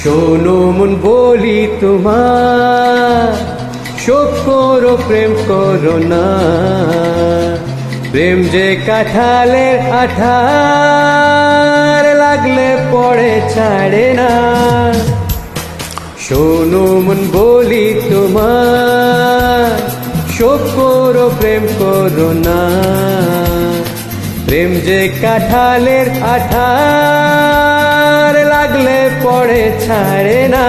শোনো মন বলি তোমার, শোক করো প্রেম করো না, প্রেম যে কাঁঠালের আঠার লাগলে পড়ে ছাড়ে না। শোনো মন বলি তোমার, শোক করো প্রেম করো না, প্রেম যে কাঁঠালের আঠার লাগলে পড়ে ছাড়ে না।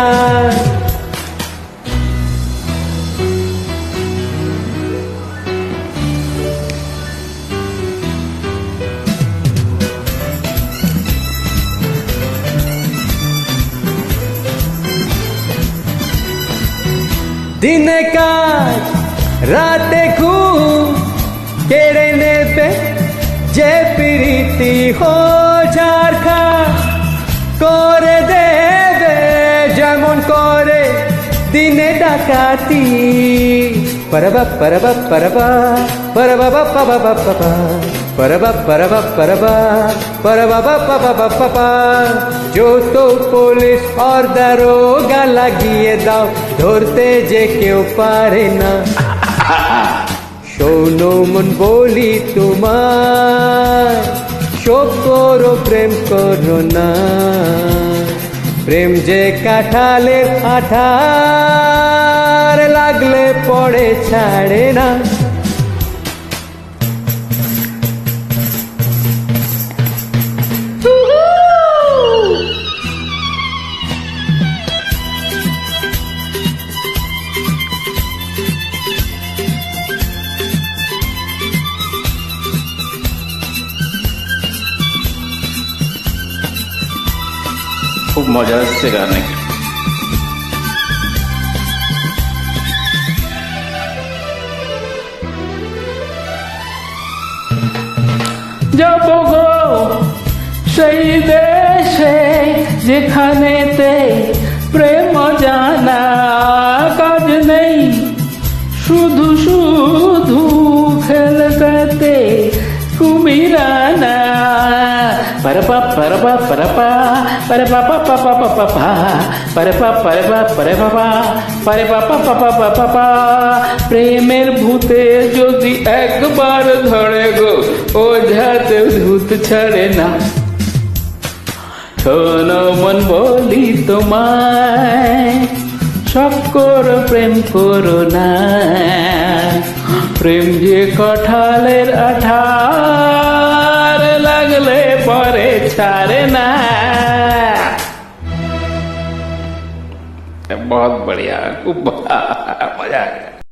দিনে কাজ রাতে ঘুম কেড়ে নেবে যে প্রীতি হো ঝাড়খা করে দেবে যেমন করে দিনে ডাকাতি। পরবা পরবা পরবা পরবা বাবা বাবা বাবা পরবা পরবা পরবা পরবা বাবা বাবা বাবা। जो तो पुलिस और दरोगा লাগিয়ে দাও, ধরতে যে কেউ পারে না। শোনো মন বলি তোমার, শোক করো প্রেম করো না, প্রেম যে কাঁঠালের আঠার লাগলে পড়ে ছাড়ে না। খুব মজা হচ্ছে গানে। যাব গো সেই দেশে যেখানেতে প্রেম জানা কাজ নেই, শুধু শুধু খেলতে কুমিরানা। পরপা পরপা পরপা পরপা পাপা পাপা পাপা পরপা পরপা পরপা পরপা পাপা পাপা পাপা। প্রেমের ভূতে যদি একবার ধরে গো, ওঝাতে ভূত ছাড়ে না। শোনো মন বলি তোমায়, শোক করো প্রেম করো না, প্রেম যে কাঁঠালের আঠার লাগলে পরে ছাড়ে না। बहुत बढ़िया, खूब मजा आया।